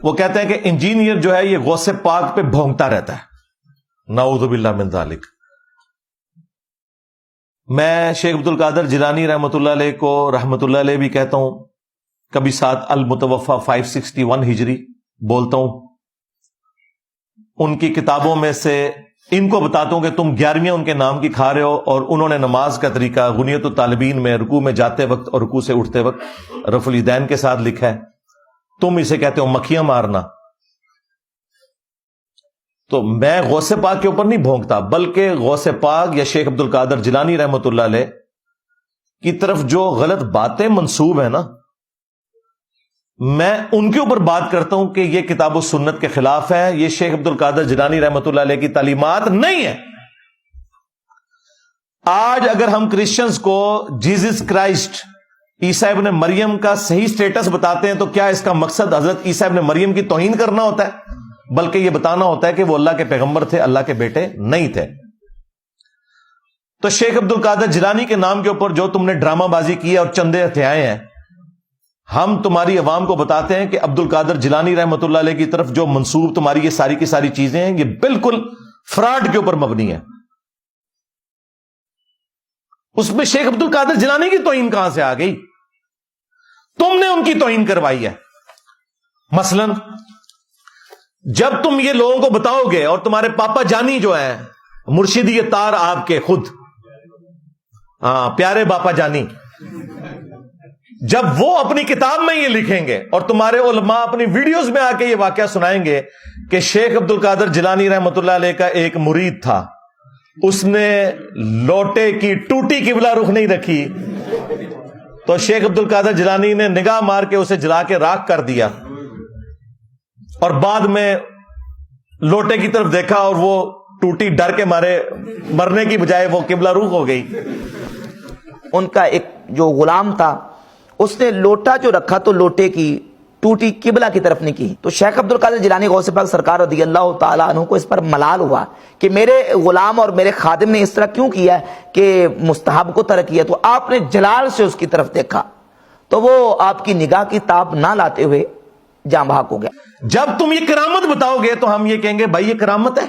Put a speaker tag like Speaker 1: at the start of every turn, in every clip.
Speaker 1: وہ کہتے ہیں کہ انجینئر جو ہے یہ غوث پاک پہ بھونکتا رہتا ہے، نعوذ باللہ من ذالک۔ میں شیخ عبد القادر جیلانی رحمۃ اللہ علیہ کو رحمۃ اللہ علیہ بھی کہتا ہوں، کبھی ساتھ المتوفا 561 ہجری بولتا ہوں۔ ان کی کتابوں میں سے ان کو بتاتا ہوں کہ تم 11ویں ان کے نام کی کھا رہے ہو، اور انہوں نے نماز کا طریقہ غنیت الطالبین میں رکوع میں جاتے وقت اور رکوع سے اٹھتے وقت رفع الیدین کے ساتھ لکھا ہے، تم اسے کہتے ہو مکھیاں مارنا۔ تو میں غوث پاک کے اوپر نہیں بھونکتا، بلکہ غوث پاک یا شیخ عبد القادر جیلانی رحمۃ اللہ علیہ کی طرف جو غلط باتیں منسوب ہیں نا، میں ان کے اوپر بات کرتا ہوں کہ یہ کتاب و سنت کے خلاف ہے، یہ شیخ عبد القادر جیلانی رحمۃ اللہ علیہ کی تعلیمات نہیں ہے۔ آج اگر ہم کرسچنز کو جیزس کرائسٹ عیسیٰ ابن مریم کا صحیح سٹیٹس بتاتے ہیں تو کیا اس کا مقصد حضرت عیسیٰ ابن مریم کی توہین کرنا ہوتا ہے؟ بلکہ یہ بتانا ہوتا ہے کہ وہ اللہ کے پیغمبر تھے، اللہ کے بیٹے نہیں تھے۔ تو شیخ عبد القادر جیلانی کے نام کے اوپر جو تم نے ڈرامہ بازی کی ہے اور چندے ہتھیائے ہیں، ہم تمہاری عوام کو بتاتے ہیں کہ عبد القادر جیلانی رحمۃ اللہ علیہ کی طرف جو منسوب تمہاری یہ ساری کی ساری چیزیں ہیں، یہ بالکل فراڈ کے اوپر مبنی ہے۔ اس میں شیخ عبد القادر جیلانی کی توہین کہاں سے آ گئی؟ تم نے ان کی توہین کروائی ہے۔ مثلا جب تم یہ لوگوں کو بتاؤ گے، اور تمہارے پاپا جانی جو ہیں مرشدی تار آپ کے خود، پیارے باپا جانی، جب وہ اپنی کتاب میں یہ لکھیں گے اور تمہارے علماء اپنی ویڈیوز میں آ کے یہ واقعہ سنائیں گے کہ شیخ عبد القادر جیلانی رحمۃ اللہ علیہ کا ایک مرید تھا، اس نے لوٹے کی ٹوٹی قبلہ رخ نہیں رکھی، تو شیخ عبد القادر جیلانی نے نگاہ مار کے اسے جلا کے راکھ کر دیا، اور بعد میں لوٹے کی طرف دیکھا اور وہ ٹوٹی ڈر کے مارے مرنے کی بجائے وہ قبلہ رخ ہو گئی۔
Speaker 2: ان کا ایک جو غلام تھا، اس نے لوٹا جو رکھا تو لوٹے کی ٹوٹی قبلہ کی طرف نہیں کی، تو شیخ عبد القادر جیلانی غوث پاک سرکار رضی اللہ تعالیٰ عنہ کو اس پر ملال ہوا کہ میرے غلام اور میرے خادم نے اس طرح کیوں کیا کہ مستحب کو ترک کیا، تو آپ نے جلال سے اس کی طرف دیکھا تو وہ آپ کی نگاہ کی تاب نہ لاتے ہوئے جاں بحق ہو گیا۔
Speaker 1: جب تم یہ کرامت بتاؤ گے تو ہم یہ کہیں گے بھائی یہ کرامت ہے،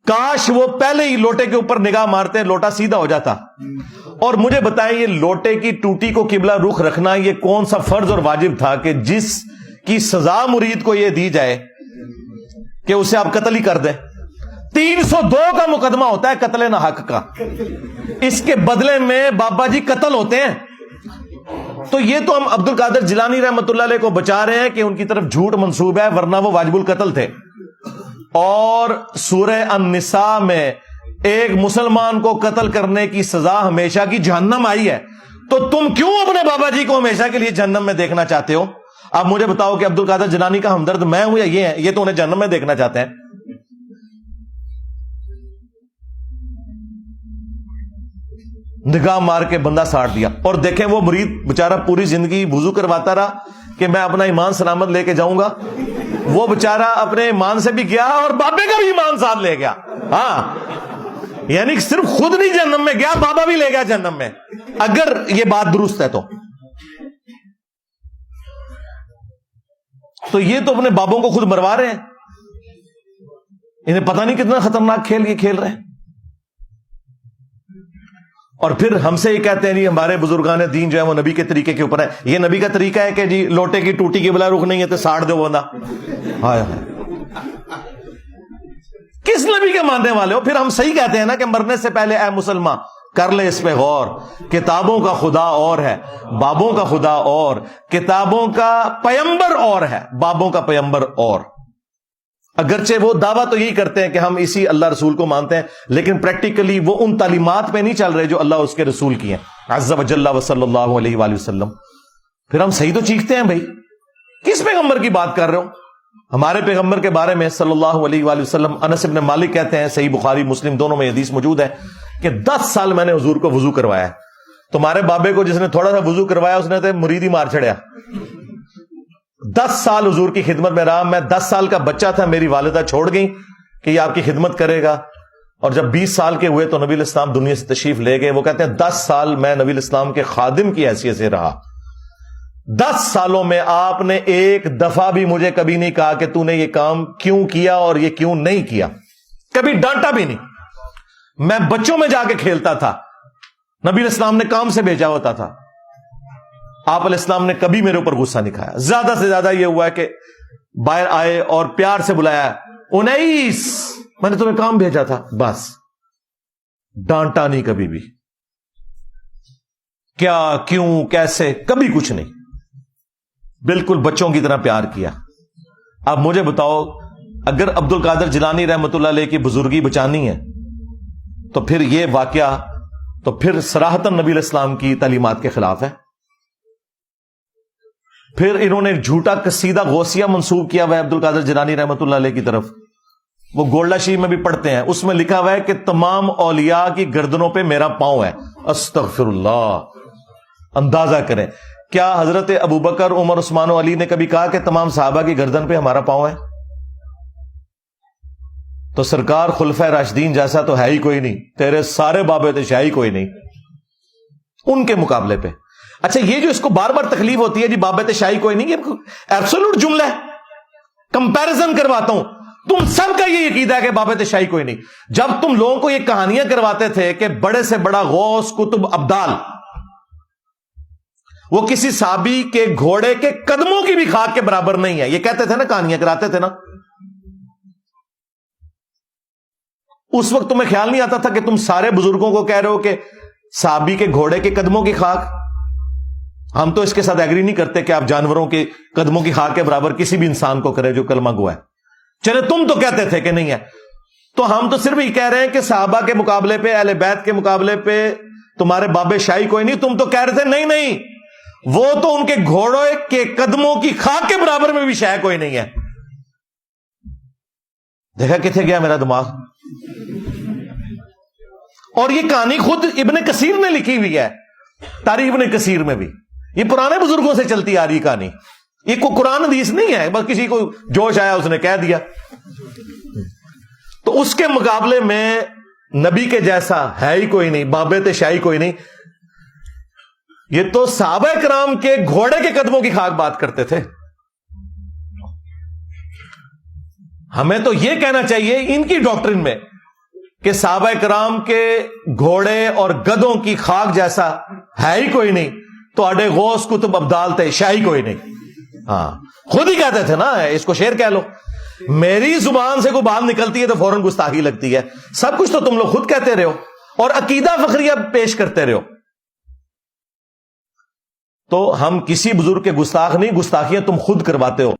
Speaker 1: کاش وہ پہلے ہی لوٹے کے اوپر نگاہ مارتے لوٹا سیدھا ہو جاتا۔ اور مجھے بتائیں یہ لوٹے کی ٹوٹی کو قبلہ رخ رکھنا یہ کون سا فرض اور واجب تھا کہ جس کی سزا مرید کو یہ دی جائے کہ اسے آپ قتل ہی کر دیں؟ 302 کا مقدمہ ہوتا ہے قتل نہ حق کا، اس کے بدلے میں بابا جی قتل ہوتے ہیں۔ تو یہ تو ہم عبد القادر جیلانی رحمۃ اللہ علیہ کو بچا رہے ہیں کہ ان کی طرف جھوٹ منسوب ہے، ورنہ وہ واجب القتل تھے۔ اور سورہ النساء میں ایک مسلمان کو قتل کرنے کی سزا ہمیشہ کی جہنم آئی ہے، تو تم کیوں اپنے بابا جی کو ہمیشہ کے لیے جہنم میں دیکھنا چاہتے ہو؟ اب مجھے بتاؤ کہ عبد القادر جیلانی کا ہمدرد میں ہوں یا یہ ہے؟ یہ تو انہیں جہنم میں دیکھنا چاہتے ہیں۔ نگاہ مار کے بندہ ساڑ دیا، اور دیکھیں وہ مرید بےچارہ پوری زندگی وضو کرواتا رہا کہ میں اپنا ایمان سلامت لے کے جاؤں گا، وہ بےچارہ اپنے ایمان سے بھی گیا اور بابے کا بھی ایمان ساتھ لے گیا۔ ہاں، یعنی صرف خود نہیں جہنم میں گیا، بابا بھی لے گیا جہنم میں، اگر یہ بات درست ہے تو یہ تو اپنے بابوں کو خود مروا رہے ہیں، انہیں پتہ نہیں کتنا خطرناک کھیل یہ کھیل رہے ہیں۔ اور پھر ہم سے یہ کہتے ہیں جی ہمارے بزرگان دین جو ہے وہ نبی کے طریقے کے اوپر ہے۔ یہ نبی کا طریقہ ہے کہ جی لوٹے کی ٹوٹی کی بلا رخ نہیں ہے تو ساڑ دو بندہ؟ ہائے ہائے، کس نبی کے ماننے والے ہو؟ پھر ہم صحیح کہتے ہیں نا کہ مرنے سے پہلے اے مسلمان کر لے اس پہ غور، کتابوں کا خدا اور ہے، بابوں کا خدا اور، کتابوں کا پیمبر اور ہے، بابوں کا پیمبر اور۔ اگرچہ وہ دعویٰ تو یہی کرتے ہیں کہ ہم اسی اللہ رسول کو مانتے ہیں، لیکن پریکٹیکلی وہ ان تعلیمات پہ نہیں چل رہے جو اللہ اس کے رسول کی ہیں عز وجل و صلی اللہ علیہ وآلہ وسلم۔ پھر ہم صحیح تو چیختے ہیں بھائی، کس پیغمبر کی بات کر رہے ہو؟ ہمارے پیغمبر کے بارے میں صلی اللہ علیہ وآلہ وسلم انس بن مالک کہتے ہیں، صحیح بخاری مسلم دونوں میں حدیث موجود ہے کہ 10 سال میں نے حضور کو وضو کروایا ہے۔ تمہارے بابے کو جس نے تھوڑا سا وضو کروایا اس نے تو مرید ہی مار چھڑیا۔ 10 سال حضور کی خدمت میں رہا، میں 10 سال کا بچہ تھا، میری والدہ چھوڑ گئی کہ یہ آپ کی خدمت کرے گا، اور جب 20 سال کے ہوئے تو نبی الاسلام دنیا سے تشریف لے گئے۔ وہ کہتے ہیں 10 سال میں نبی الاسلام کے خادم کی حیثیت سے رہا، 10 سالوں میں آپ نے ایک دفعہ بھی مجھے کبھی نہیں کہا کہ تو نے یہ کام کیوں کیا اور یہ کیوں نہیں کیا. کبھی ڈانٹا بھی نہیں. میں بچوں میں جا کے کھیلتا تھا, نبی علیہ السلام نے کام سے بھیجا ہوتا تھا, آپ علیہ السلام نے کبھی میرے اوپر غصہ نہیں کھایا. زیادہ سے زیادہ یہ ہوا ہے کہ باہر آئے اور پیار سے بلایا, 19 میں نے تمہیں کام بھیجا تھا, بس. ڈانٹا نہیں کبھی بھی, کیا کیوں کیسے کبھی کچھ نہیں, بالکل بچوں کی طرح پیار کیا. اب مجھے بتاؤ, اگر عبد القادر جیلانی رحمت اللہ علیہ کی بزرگی بچانی ہے تو پھر یہ واقعہ تو پھر صراحتاً نبی علیہ السلام کی تعلیمات کے خلاف ہے. پھر انہوں نے جھوٹا قصیدہ غوثیہ منسوب کیا ہوا ہے عبد القادر جیلانی رحمت اللہ علیہ کی طرف. وہ گولڈا شریف میں بھی پڑھتے ہیں, اس میں لکھا ہوا ہے کہ تمام اولیاء کی گردنوں پہ میرا پاؤں ہے. استغفر اللہ. اندازہ کریں, کیا حضرت ابوبکر, عمر, عثمان و علی نے کبھی کہا کہ تمام صحابہ کی گردن پہ ہمارا پاؤں ہے؟ تو سرکار خلفۂ راشدین جیسا تو ہے ہی کوئی نہیں, تیرے سارے بابے تشاہی کوئی نہیں ان کے مقابلے پہ. اچھا, یہ جو اس کو بار بار تکلیف ہوتی ہے جی بابت شاہی کوئی نہیں, یہ ایبسولوٹ جملہ ہے. کمپیرزن کرواتا ہوں, تم سب کا یہ عقیدہ ہے کہ بابت شاہی کوئی نہیں. جب تم لوگوں کو یہ کہانیاں کرواتے تھے کہ بڑے سے بڑا غوث, قطب, ابدال, وہ کسی صحابی کے گھوڑے کے قدموں کی بھی خاک کے برابر نہیں ہے, یہ کہتے تھے نا, کہانیاں کراتے تھے نا, اس وقت تمہیں خیال نہیں آتا تھا کہ تم سارے بزرگوں کو کہہ رہے ہو کہ صحابی کے گھوڑے کے قدموں کی خاک؟ ہم تو اس کے ساتھ ایگری نہیں کرتے کہ آپ جانوروں کے قدموں کی خاک کے برابر کسی بھی انسان کو کرے جو کلمہ گوا ہے. چلے تم تو کہتے تھے کہ نہیں ہے, تو ہم تو صرف یہ کہہ رہے ہیں کہ صحابہ کے مقابلے پہ, اہل بیت کے مقابلے پہ تمہارے باب شاہی کوئی نہیں. تم تو کہہ رہے تھے نہیں نہیں, وہ تو ان کے گھوڑے کے قدموں کی خاک کے برابر میں بھی شاہ کوئی نہیں ہے. دیکھا کتنے گیا میرا دماغ. اور یہ کہانی خود ابن کثیر نے لکھی ہوئی ہے, تاریخ ابن کثیر میں بھی. یہ پرانے بزرگوں سے چلتی آ رہی کہانی, یہ کوئی قرآن حدیث نہیں ہے, بس کسی کو جوش آیا اس نے کہہ دیا. تو اس کے مقابلے میں نبی کے جیسا ہے ہی کوئی نہیں, بابت شاہی کوئی نہیں. یہ تو صحابہ کرام کے گھوڑے کے قدموں کی خاک بات کرتے تھے. ہمیں تو یہ کہنا چاہیے ان کی ڈاکٹرن میں کہ صحابہ کرام کے گھوڑے اور گدوں کی خاک جیسا ہے ہی کوئی نہیں, تو اڈے غوث, قطب, ابدال تھے, شاہی کوئی نہیں. ہاں, خود ہی کہتے تھے نا, اس کو شعر کہہ لو. میری زبان سے کوئی بات نکلتی ہے تو فوراً گستاخی لگتی ہے. سب کچھ تو تم لوگ خود کہتے رہو اور عقیدہ فخریہ پیش کرتے رہو. تو ہم کسی بزرگ کے گستاخ نہیں, گستاخیاں تم خود کرواتے ہو.